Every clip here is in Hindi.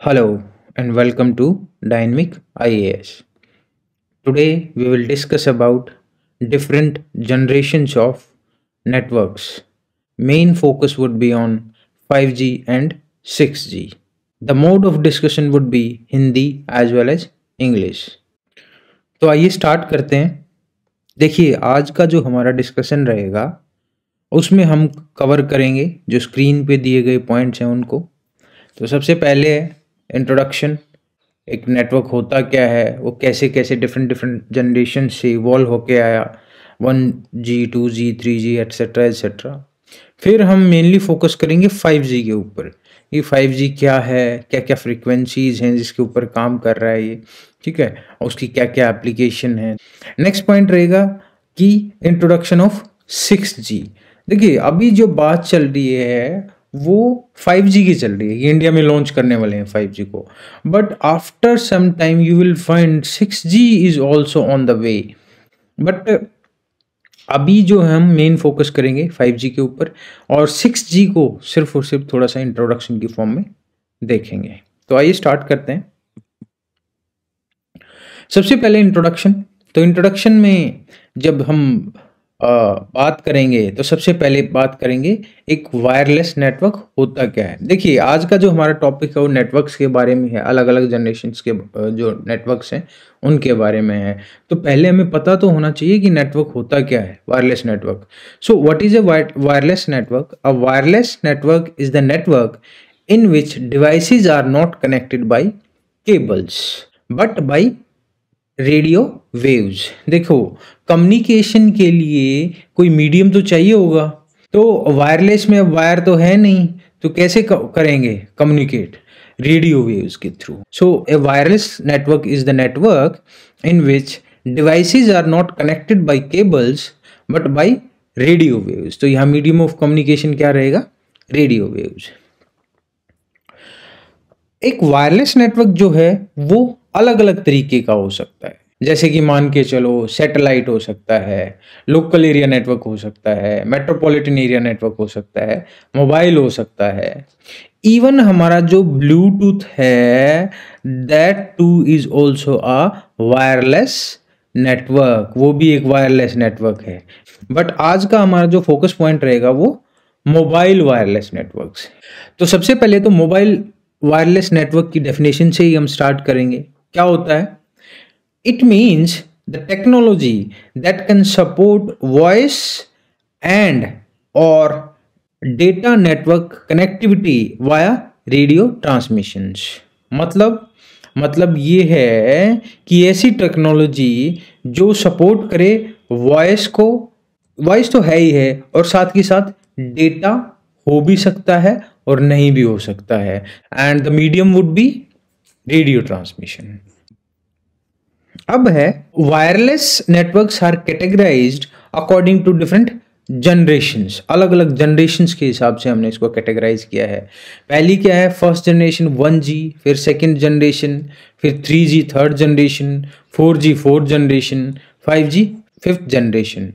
Hello and welcome to Dynamic IAS. Today we will discuss about different generations of networks. Main focus would be on 5G and 6G. The mode of discussion would be Hindi as well as English. तो आइए स्टार्ट करते हैं। देखिए आज का जो हमारा डिस्कशन रहेगा उसमें हम कवर करेंगे जो स्क्रीन पे दिए गए पॉइंट्स हैं उनको। तो सबसे पहले है इंट्रोडक्शन। एक नेटवर्क होता क्या है, वो कैसे कैसे डिफरेंट डिफरेंट जनरेशन से इवॉल्व होके आया, 1G 2G 3G etcetera etcetera. फिर हम मेनली फोकस करेंगे 5G के ऊपर। ये 5G क्या है, क्या क्या फ्रीक्वेंसीज हैं जिसके ऊपर काम कर रहा है ये, ठीक है, और उसकी क्या क्या एप्लीकेशन है। नेक्स्ट पॉइंट रहेगा कि इंट्रोडक्शन ऑफ 6G। देखिए अभी जो बात चल रही है वो 5G की चल रही है, ये इंडिया में लॉन्च करने वाले हैं 5G को, but after some time you will find 6G is also on the way. But अभी जो हम मेन फोकस करेंगे 5G के ऊपर और 6G को सिर्फ और सिर्फ थोड़ा सा इंट्रोडक्शन की फॉर्म में देखेंगे। तो आइए स्टार्ट करते हैं। सबसे पहले इंट्रोडक्शन। तो इंट्रोडक्शन में जब हम बात करेंगे तो सबसे पहले बात करेंगे एक वायरलेस नेटवर्क होता क्या है। देखिए आज का जो हमारा टॉपिक है वो नेटवर्क्स के बारे में है, अलग अलग जनरेशन्स के जो नेटवर्क्स हैं उनके बारे में है। तो पहले हमें पता तो होना चाहिए कि नेटवर्क होता क्या है, wireless network. So what is a wireless network? A wireless network is the network in which devices are not connected by cables but by radio waves. देखो कम्युनिकेशन के लिए कोई मीडियम तो चाहिए होगा, तो वायरलेस में अब वायर तो है नहीं, तो कैसे करेंगे कम्युनिकेट? रेडियो वेव्स के through. So a wireless network is the network in which devices are not connected by cables but by radio waves. तो यहाँ मीडियम ऑफ कम्युनिकेशन क्या रहेगा? Radio waves. एक वायरलेस नेटवर्क जो है वो अलग अलग तरीके का हो सकता है, जैसे कि मान के चलो सैटेलाइट हो सकता है, लोकल एरिया नेटवर्क हो सकता है, मेट्रोपॉलिटन एरिया नेटवर्क हो सकता है, मोबाइल हो सकता है। इवन हमारा जो ब्लूटूथ है that two is also a wireless network, वो भी एक वायरलेस नेटवर्क है। बट आज का हमारा जो फोकस पॉइंट रहेगा वो मोबाइल वायरलेस नेटवर्क्स। तो सबसे पहले तो मोबाइल वायरलेस नेटवर्क की डेफिनेशन से ही हम स्टार्ट करेंगे। क्या होता है? It means the technology that can support voice and और data network connectivity via radio transmissions. मतलब ये है कि ऐसी टेक्नोलॉजी जो सपोर्ट करे वॉइस को, वॉइस तो है ही है, और साथ के साथ डेटा हो भी सकता है और नहीं भी हो सकता है, and the medium would be radio transmission. अब है wireless networks are categorized according to different generations. अलग अलग जनरेशन्स के हिसाब से हमने इसको कैटेगराइज किया है। पहली क्या है? फर्स्ट जनरेशन 1G, फिर सेकंड जनरेशन, फिर 3G third generation, 4G fourth generation, 5G fifth generation.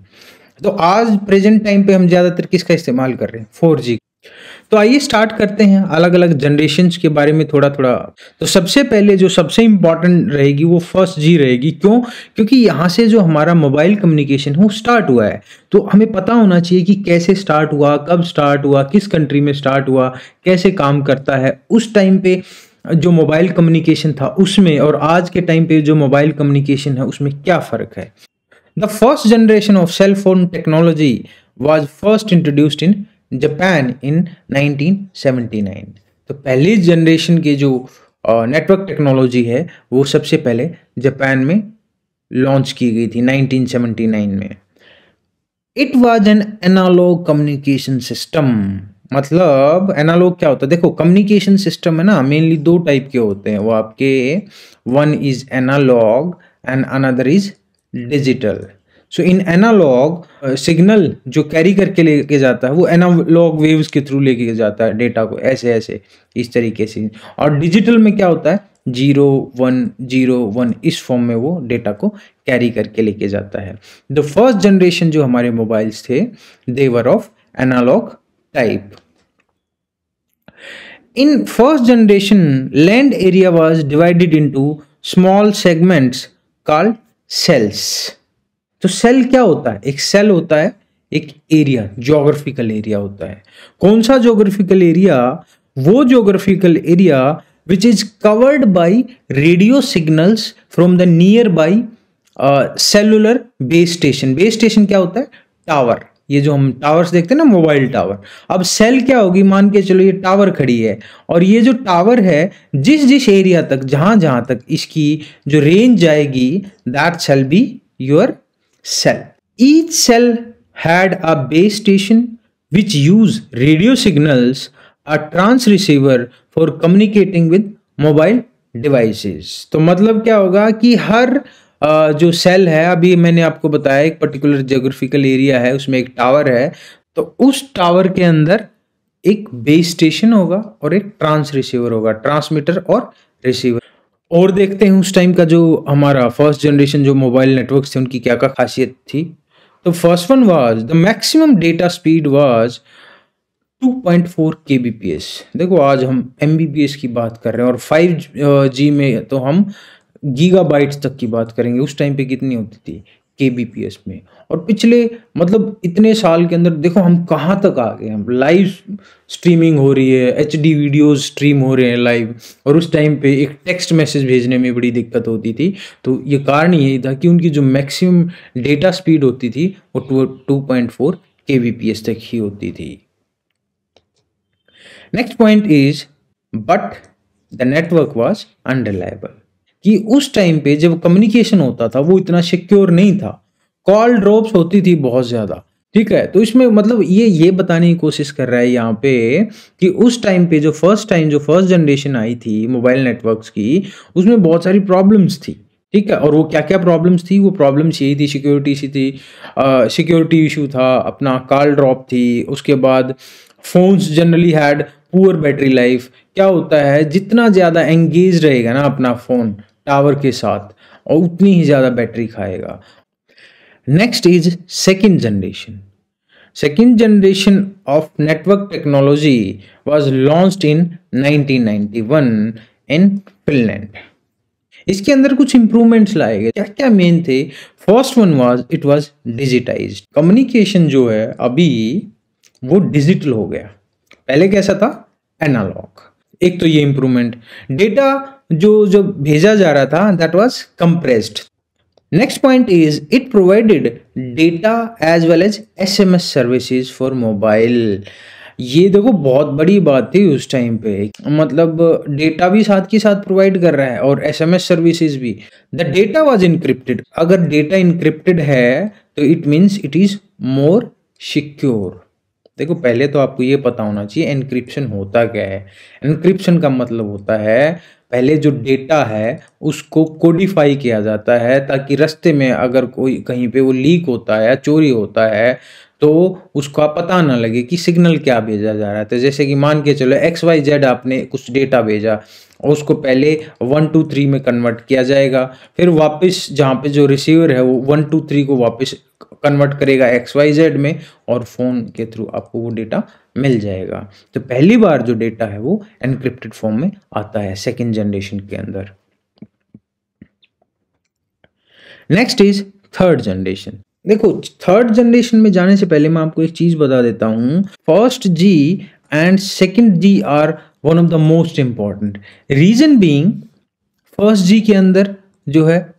तो आज प्रेजेंट टाइम पे हम ज़्यादातर किसका इस्तेमाल कर रहे हैं? 4G। तो आइए स्टार्ट करते हैं अलग अलग जनरेशन्स के बारे में थोड़ा थोड़ा। तो सबसे पहले जो सबसे इम्पॉर्टेंट रहेगी वो फर्स्ट जी रहेगी। क्यों? क्योंकि यहाँ से जो हमारा मोबाइल कम्युनिकेशन है वो स्टार्ट हुआ है। तो हमें पता होना चाहिए कि कैसे स्टार्ट हुआ, कब स्टार्ट हुआ, किस कंट्री में स्टार्ट हुआ, कैसे काम करता है। उस टाइम पे जो मोबाइल कम्युनिकेशन था उसमें और आज के टाइम पे जो मोबाइल कम्युनिकेशन है उसमें क्या फ़र्क है। The first generation of cell phone technology was first introduced in Japan in 1979। तो पहली जनरेशन की जो नेटवर्क टेक्नोलॉजी है वो सबसे पहले जापान में लॉन्च की गई थी 1979 में। It was an analog communication system. मतलब एनालॉग क्या होता है? देखो कम्युनिकेशन सिस्टम है ना, मेनली दो टाइप के होते हैं वो आपके, one is analog and another is digital. So in analog signal जो कैरी करके लेके जाता है वो एनालॉग वेव्स के थ्रू लेके जाता है डेटा को, ऐसे ऐसे इस तरीके से। और डिजिटल में क्या होता है? 0 1 इस फॉर्म में वो डेटा को कैरी करके लेके जाता है। द फर्स्ट जनरेशन जो हमारे मोबाइल्स थे they were of analog type. In first generation, land area was divided into small segments called cells. तो सेल क्या होता है? एक सेल होता है एक एरिया, ज्योग्राफिकल एरिया होता है। कौन सा ज्योग्राफिकल एरिया? वो geographical area which is covered by radio signals from the near by cellular base station. Base station क्या होता है? टावर। ये जो हम टावर्स देखते हैं ना, मोबाइल टावर। अब सेल क्या होगी? मान के चलो ये टावर खड़ी है और ये जो टावर है जिस जिस एरिया तक, जहां जहां तक इसकी जो रेंज जाएगी, that shall be your cell. Each cell had a base station which used radio signals, a transceiver for communicating with mobile devices. तो मतलब क्या होगा कि हर जो सेल है, अभी मैंने आपको बताया एक पर्टिकुलर ज्योग्राफिकल एरिया है, उसमें एक टावर है, तो उस टावर के अंदर एक बेस स्टेशन होगा और एक ट्रांस रिसीवर होगा, ट्रांसमीटर और रिसीवर। और देखते हैं उस टाइम का जो हमारा फर्स्ट जनरेशन जो मोबाइल नेटवर्क्स थे उनकी क्या क्या खासियत थी। तो first one was the maximum data speed was 2.4 kbps। देखो आज हम mbps की बात कर रहे हैं और 5G में तो हम गीगाबाइट्स तक की बात करेंगे। उस टाइम पे कितनी होती थी? kbps में। और पिछले मतलब इतने साल के अंदर देखो हम कहाँ तक आ गए। हम लाइव स्ट्रीमिंग हो रही है, HD वीडियोस स्ट्रीम हो रहे हैं लाइव, और उस टाइम पे एक टेक्स्ट मैसेज भेजने में बड़ी दिक्कत होती थी। तो ये कारण यही था कि उनकी जो मैक्सिमम डेटा स्पीड होती थी वो 2.4 kbps तक ही होती थी। Next point is but the network was unreliable. कि उस टाइम पे जब कम्युनिकेशन होता था वो इतना सिक्योर नहीं था, कॉल ड्रॉप्स होती थी बहुत ज्यादा। ठीक है, तो इसमें मतलब ये बताने की कोशिश कर रहा है यहाँ पे कि उस टाइम पे जो फर्स्ट जनरेशन आई थी मोबाइल नेटवर्क्स की, उसमें बहुत सारी प्रॉब्लम्स थी। ठीक है, और वो क्या क्या प्रॉब्लम्स थी? वो प्रॉब्लम्स यही थी, सिक्योरिटी इशू था, अपना कॉल ड्रॉप थी, उसके बाद phones generally had poor battery life. क्या होता है, जितना ज़्यादा एंगेज रहेगा ना अपना फ़ोन टावर के साथ, और उतनी ही ज़्यादा बैटरी खाएगा। Next is second generation of network technology was launched in 1991 in Finland. इसके अंदर कुछ इंप्रूवमेंट्स लाए गए। क्या क्या मेन थे? First one was it was digitised. Communication जो है अभी वो डिजिटल हो गया, पहले कैसा था? एनालॉग। एक तो ये इंप्रूवमेंट। डेटा जो भेजा जा रहा था that was compressed. Next point is it provided data as well as SMS services for mobile. ये देखो बहुत बड़ी बात थी उस टाइम पे, मतलब डेटा भी साथ के साथ प्रोवाइड कर रहा है और SMS सर्विसेज भी। The data was encrypted. अगर डेटा इनक्रिप्टेड है तो it means it is more secure. देखो पहले तो आपको ये पता होना चाहिए एनक्रिप्शन होता क्या है। एनक्रिप्शन का मतलब होता है पहले जो डेटा है उसको कोडिफाई किया जाता है, ताकि रास्ते में अगर कोई कहीं पे वो लीक होता है, चोरी होता है, तो उसका पता ना लगे कि सिग्नल क्या भेजा जा रहा है। तो जैसे कि मान के चलो XYZ आपने कुछ डेटा भेजा और उसको पहले 1 2 3 में कन्वर्ट किया जाएगा, फिर वापस जहाँ पे जो रिसीवर है वो 1 2 3 को वापस कन्वर्ट करेगा XYZ में, और फोन के थ्रू आपको वो डेटा मिल जाएगा। तो पहली बार जो डेटा है वो एनक्रिप्टेड फॉर्म में आता है सेकेंड जनरेशन के अंदर। Next is third generation. देखो थर्ड जनरेशन में जाने से पहले मैं आपको एक चीज बता देता हूं, first G and second G are one of the most important. Reason being first G के अंदर जो है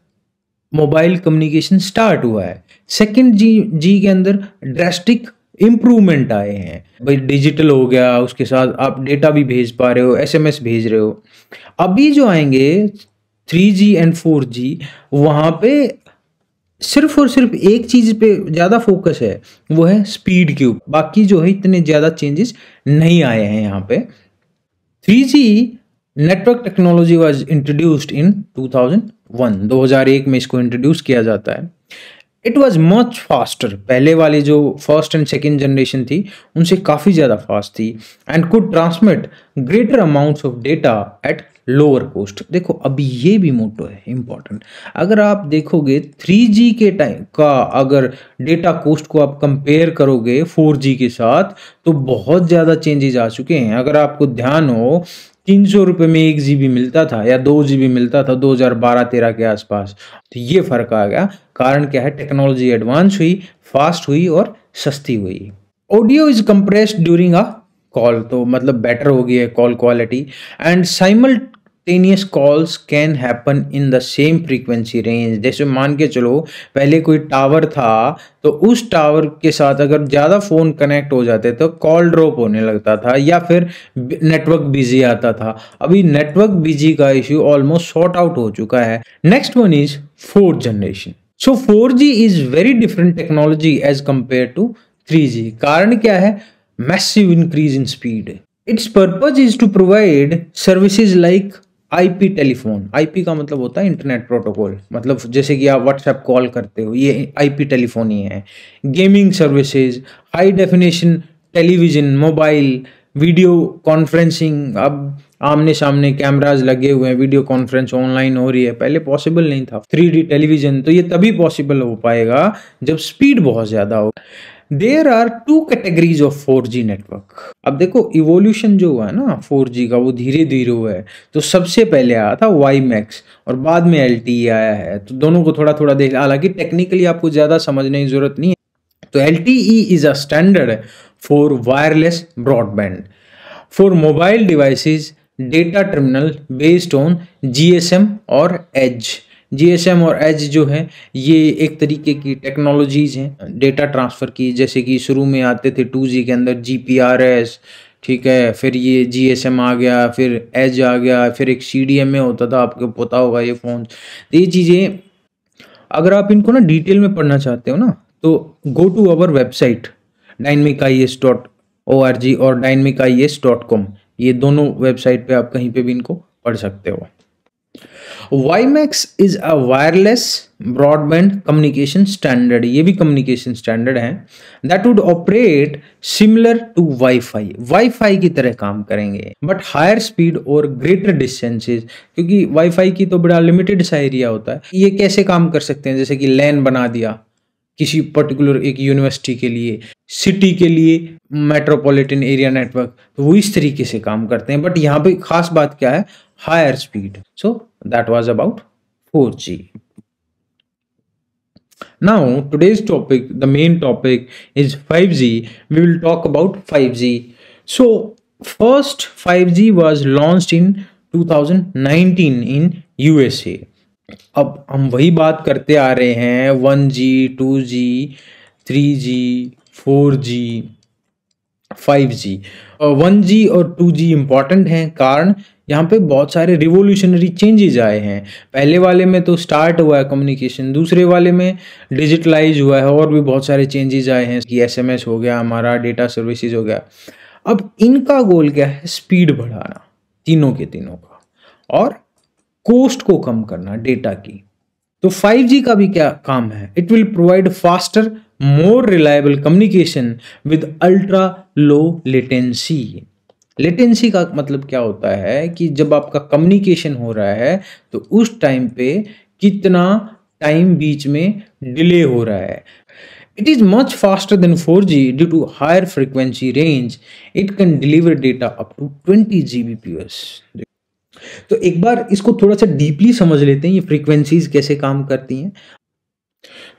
मोबाइल कम्युनिकेशन स्टार्ट हुआ है, सेकेंड जी के अंदर ड्रास्टिक इम्प्रूवमेंट आए हैं। भाई डिजिटल हो गया, उसके साथ आप डेटा भी भेज पा रहे हो, SMS भेज रहे हो। अभी जो आएंगे 3G एंड 4G, वहां पे सिर्फ और सिर्फ एक चीज पे ज्यादा फोकस है, वो है स्पीड के ऊपर। बाकी जो है इतने ज्यादा चेंजेस नहीं आए हैं यहाँ पे। 3G network technology was introduced in 2001 में इसको इंट्रोड्यूस किया जाता है। इट वॉज मच फास्टर, पहले वाली जो फर्स्ट एंड सेकेंड जनरेशन थी उनसे काफ़ी ज़्यादा फास्ट थी, and could transmit greater amounts of data at lower cost. देखो अभी ये भी मोटो है इंपॉर्टेंट, अगर आप देखोगे 3G के टाइम का अगर डेटा कॉस्ट को आप कंपेयर करोगे 4G के साथ तो बहुत ज़्यादा चेंजेस आ चुके हैं। अगर आपको ध्यान हो 300 रुपये में 1 GB मिलता था या 2 GB मिलता था 2012-13 के आसपास, तो ये फर्क आ गया। कारण क्या है, टेक्नोलॉजी एडवांस हुई, फास्ट हुई और सस्ती हुई। Audio is compressed during a call, तो मतलब बेटर हो गई है call quality, and simultaneous calls can happen in the same frequency range. जैसे मान के चलो पहले कोई टावर था तो उस टावर के साथ अगर ज़्यादा फ़ोन कनेक्ट हो जाते तो कॉल ड्रॉप होने लगता था या फिर नेटवर्क बिजी आता था। अभी नेटवर्क बिजी का इश्यू ऑलमोस्ट सॉर्ट आउट हो चुका है। Next one is 4th generation. So 4G is very different technology as compare to 3G। कारण क्या है, massive increase in speed. Its purpose is to provide services like IP telephone. IP का मतलब होता है इंटरनेट प्रोटोकॉल, मतलब जैसे कि आप व्हाट्सएप कॉल करते हो ये IP टेलीफोन ही है। Gaming services, high definition television, mobile video conferencing, अब आमने सामने कैमराज लगे हुए हैं, वीडियो कॉन्फ्रेंस ऑनलाइन हो रही है, पहले पॉसिबल नहीं था। 3D टेलीविजन, तो ये तभी पॉसिबल हो पाएगा जब स्पीड बहुत ज़्यादा हो। There are 2 categories of 4G network. अब देखो इवोल्यूशन जो हुआ है ना 4G का, वो धीरे धीरे हुआ है। तो सबसे पहले आया था WiMAX और बाद में LTE आया है, तो दोनों को थोड़ा थोड़ा देख, हालांकि टेक्निकली आपको ज़्यादा समझने की जरूरत नहीं है। तो LTE is a standard for wireless broadband for mobile devices data terminal based on GSM और एज। GSM और एज जो है ये एक तरीके की टेक्नोलॉजीज हैं डेटा ट्रांसफ़र की, जैसे कि शुरू में आते थे 2G के अंदर GPRS, ठीक है, फिर ये GSM आ गया, फिर एज आ गया, फिर एक CDMA होता था, आपको पता होगा ये फ़ोन। तो ये चीज़ें अगर आप इनको ना डिटेल में पढ़ना चाहते हो ना तो go to our website dynamicis.org और dynamicis.com, ये दोनों वेबसाइट पे आप कहीं पे भी इनको पढ़ सकते हो। WiMAX is a wireless broadband communication standard, ये भी कम्युनिकेशन स्टैंडर्ड है, that would operate similar to wifi की तरह काम करेंगे बट हायर स्पीड और ग्रेटर डिस्टेंसेज, क्योंकि वाईफाई की तो बड़ा लिमिटेड सा एरिया होता है। ये कैसे काम कर सकते हैं, जैसे कि लैन बना दिया किसी पर्टिकुलर एक यूनिवर्सिटी के लिए, सिटी के लिए मेट्रोपॉलिटन एरिया नेटवर्क, तो वो इस तरीके से काम करते हैं। बट यहाँ पे खास बात क्या है, higher speed. So that was about 4G. Now today's topic, the main topic is 5G. We will talk about 5G. So first 5G was launched in 2019 in USA. अब हम वही बात करते आ रहे हैं 1G, 2G, 3G, 4G, 5G। 1G और 2G इम्पॉर्टेंट हैं, कारण यहाँ पे बहुत सारे रिवोल्यूशनरी चेंजेस आए हैं। पहले वाले में तो स्टार्ट हुआ है कम्युनिकेशन, दूसरे वाले में डिजिटलाइज हुआ है और भी बहुत सारे चेंजेस आए हैं कि SMS हो गया, हमारा डेटा सर्विसेज हो गया। अब इनका गोल क्या है, स्पीड बढ़ाना तीनों के तीनों का और कॉस्ट को कम करना डेटा की। तो 5G का भी क्या काम है, it will provide faster more reliable communication with ultra low latency. Latency का मतलब क्या होता है कि जब आपका कम्युनिकेशन हो रहा है तो उस टाइम पे कितना टाइम बीच में डिले हो रहा है। It is much faster than 4G due to higher frequency range. It can deliver data up to 20 Gbps. तो एक बार इसको थोड़ा सा डीपली समझ लेते हैं, ये फ्रीक्वेंसीज कैसे काम करती हैं।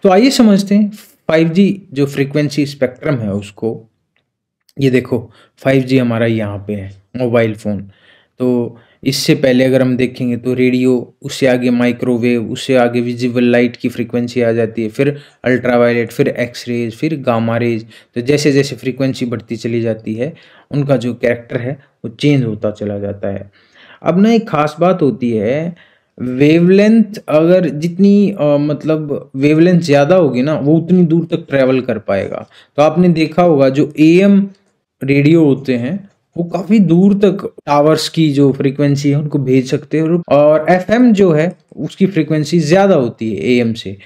तो आइए समझते हैं 5G जो फ्रीक्वेंसी स्पेक्ट्रम है उसको। ये देखो 5G हमारा यहाँ पे है, मोबाइल फ़ोन। तो इससे पहले अगर हम देखेंगे तो रेडियो, उससे आगे माइक्रोवेव, उससे आगे विजिबल लाइट की फ्रीक्वेंसी आ जाती है, फिर अल्ट्रावायलेट, फिर एक्स-रेज, फिर गामा रेज। तो जैसे जैसे फ्रीक्वेंसी बढ़ती चली जाती है उनका जो कैरेक्टर है वो चेंज होता चला जाता है। अब ना एक ख़ास बात होती है, वेवलेंथ अगर जितनी मतलब वेवलेंथ ज़्यादा होगी ना वो उतनी दूर तक ट्रैवल कर पाएगा। तो आपने देखा होगा जो AM रेडियो होते हैं वो काफ़ी दूर तक टावर्स की जो फ्रीक्वेंसी है उनको भेज सकते हैं, और FM जो है उसकी फ्रीक्वेंसी ज़्यादा होती है AM से।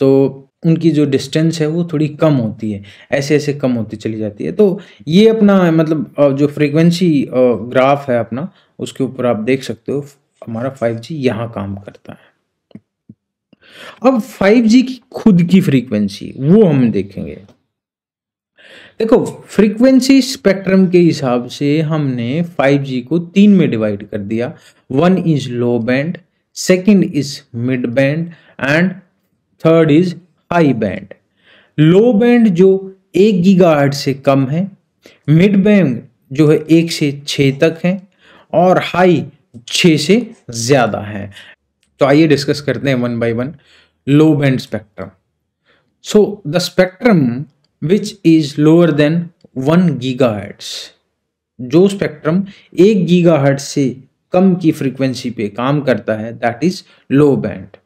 तो उनकी जो डिस्टेंस है वो थोड़ी कम होती है, ऐसे ऐसे कम होती चली जाती है। तो ये अपना मतलब जो फ्रीक्वेंसी ग्राफ है अपना, उसके ऊपर आप देख सकते हो हमारा 5G यहाँ काम करता है। अब 5G की खुद की फ्रीक्वेंसी वो हम देखेंगे। देखो, फ्रीक्वेंसी स्पेक्ट्रम के हिसाब से हमने 5G को 3 में डिवाइड कर दिया। One is low band, second is mid band and third is high band. Low band जो 1 गीगाहर्ट्ज से कम है, मिड बैंड जो है 1 से 6 तक है और हाई 6 से ज्यादा है। तो आइए डिस्कस करते हैं one by one low band spectrum. So the spectrum which is lower than 1 gigahertz, जो स्पेक्ट्रम 1 गीगाहर्ट्ज से कम की फ्रीक्वेंसी पे काम करता है, that is low band.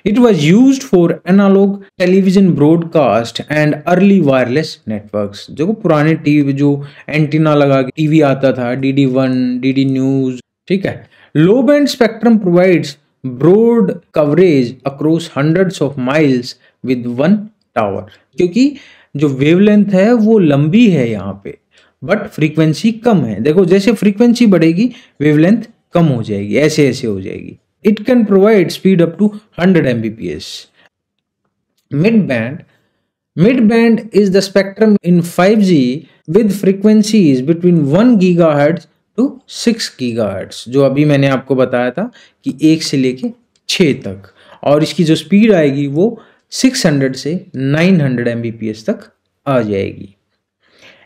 It was used for analog television broadcast and early wireless networks. देखो पुराने टीवी जो एंटीना लगा के टीवी आता था, DD1, DD न्यूज, ठीक है। Low band spectrum provides broad coverage across hundreds of miles with one tower, क्योंकि जो वेवलेंथ है वो लंबी है यहाँ पे, बट फ्रीक्वेंसी कम है। देखो जैसे फ्रीक्वेंसी बढ़ेगी वेवलेंथ कम हो जाएगी, ऐसे ऐसे हो जाएगी। It can provide speed up to 100 Mbps। Mid band is the spectrum in 5G with frequencies between 1 gigahertz to 6 gigahertz, जो अभी मैंने आपको बताया था कि 1 से लेके 6 तक, और इसकी जो स्पीड आएगी वो 600 से 900 Mbps तक आ जाएगी।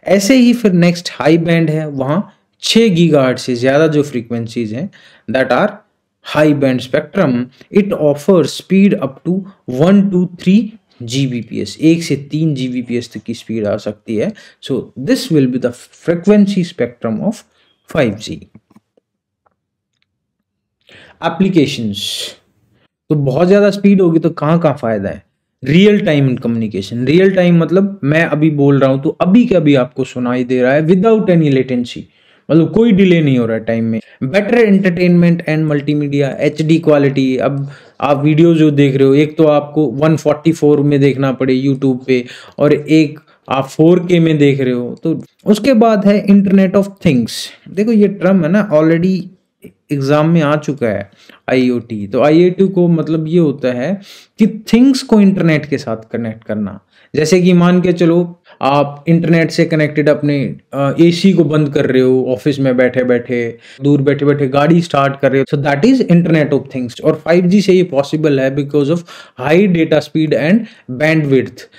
ऐसे ही फिर नेक्स्ट हाई बैंड है, वहां 6 गीगाहर्ट्ज से ज्यादा जो फ्रीक्वेंसीज हैं, that are high band spectrum. It offer speed up to 1 to 3 Gbps, 1 से 3 Gbps तक की स्पीड आ सकती है। So this will be the frequency spectrum of 5G। Applications, तो बहुत ज्यादा स्पीड होगी तो कहाँ कहाँ फायदा है? Real time communication. Real time मतलब मैं अभी बोल रहा हूं तो अभी के अभी आपको सुनाई दे रहा है विदाउट एनी लेटेंसी, मतलब कोई डिले नहीं हो रहा है टाइम में। Better entertainment and multimedia, HD quality. अब आप वीडियो जो देख रहे हो, एक तो आपको 144 में देखना पड़े यूट्यूब पे, और एक आप 4K में देख रहे हो। तो उसके बाद है इंटरनेट ऑफ थिंग्स। देखो ये टर्म है ना, ऑलरेडी एग्जाम में आ चुका है, IoT। तो IoT को मतलब ये होता है कि थिंग्स को इंटरनेट के साथ कनेक्ट करना। जैसे कि मान के चलो आप इंटरनेट से कनेक्टेड अपने AC को बंद कर रहे हो ऑफिस में बैठे बैठे, दूर बैठे बैठे गाड़ी स्टार्ट कर रहे हो, so that is internet of things. और 5G से ये पॉसिबल है because of high data speed and bandwidth.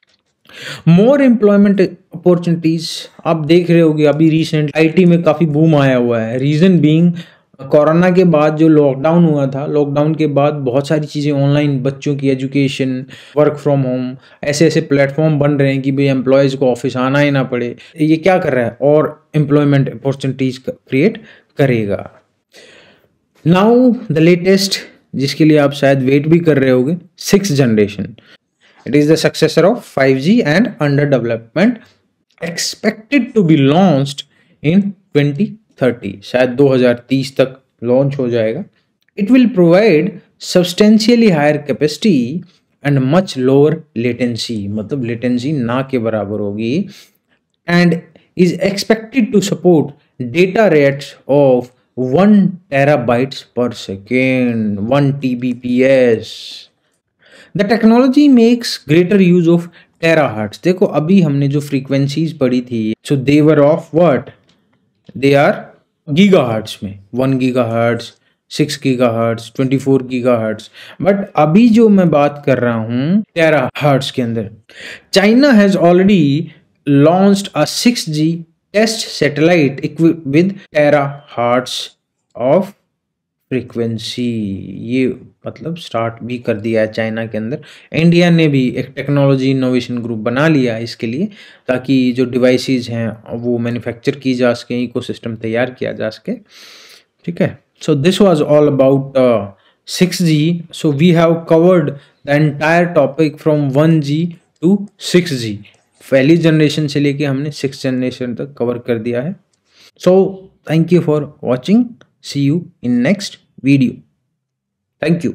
More employment opportunities, आप देख रहे होगे अभी रिसेंट IT में काफी बूम आया हुआ है। रीजन बीइंग कोरोना के बाद जो लॉकडाउन हुआ था, लॉकडाउन के बाद बहुत सारी चीज़ें ऑनलाइन, बच्चों की एजुकेशन, वर्क फ्रॉम होम, ऐसे ऐसे प्लेटफॉर्म बन रहे हैं कि भाई एम्प्लॉयज़ को ऑफिस आना ही ना पड़े। ये क्या कर रहा है और एम्प्लॉयमेंट अपॉर्चुनिटीज क्रिएट करेगा। नाउ द लेटेस्ट, जिसके लिए आप शायद वेट भी कर रहे होगे, 6th generation. It is the successor of 5G and under development, expected to be launched in 2030, शायद 2030 तक लॉन्च हो जाएगा। It will provide substantially higher capacity and much lower latency, मतलब लेटेंसी ना के बराबर होगी, and is expected to support data rates of 1 terabytes per second, 1 Tbps। The technology makes greater use of terahertz. देखो अभी हमने जो फ्रीक्वेंसीज पढ़ी थी, सो they were of what, they are gigahertz में, 1 गीगाहर्ट्ज, 6 गीगाहर्ट्ज, 24 गीगाहर्ट्ज। बट अभी जो मैं बात कर रहा हूं टेराहर्ट्ज के अंदर, China has already launched a 6G test satellite equipped with terahertz of frequency. ये मतलब स्टार्ट भी कर दिया है चाइना के अंदर। इंडिया ने भी एक टेक्नोलॉजी इनोवेशन ग्रुप बना लिया है इसके लिए, ताकि जो डिवाइसेस हैं वो मैन्युफैक्चर की जा सके, इकोसिस्टम तैयार किया जा सके। ठीक है, so this was all about 6G। So we have covered the entire topic from 1G to 6G। पहली जनरेशन से लेके हमने 6th जनरेशन तक कवर कर दिया है। So thank you for watching, see you in next video. Thank you.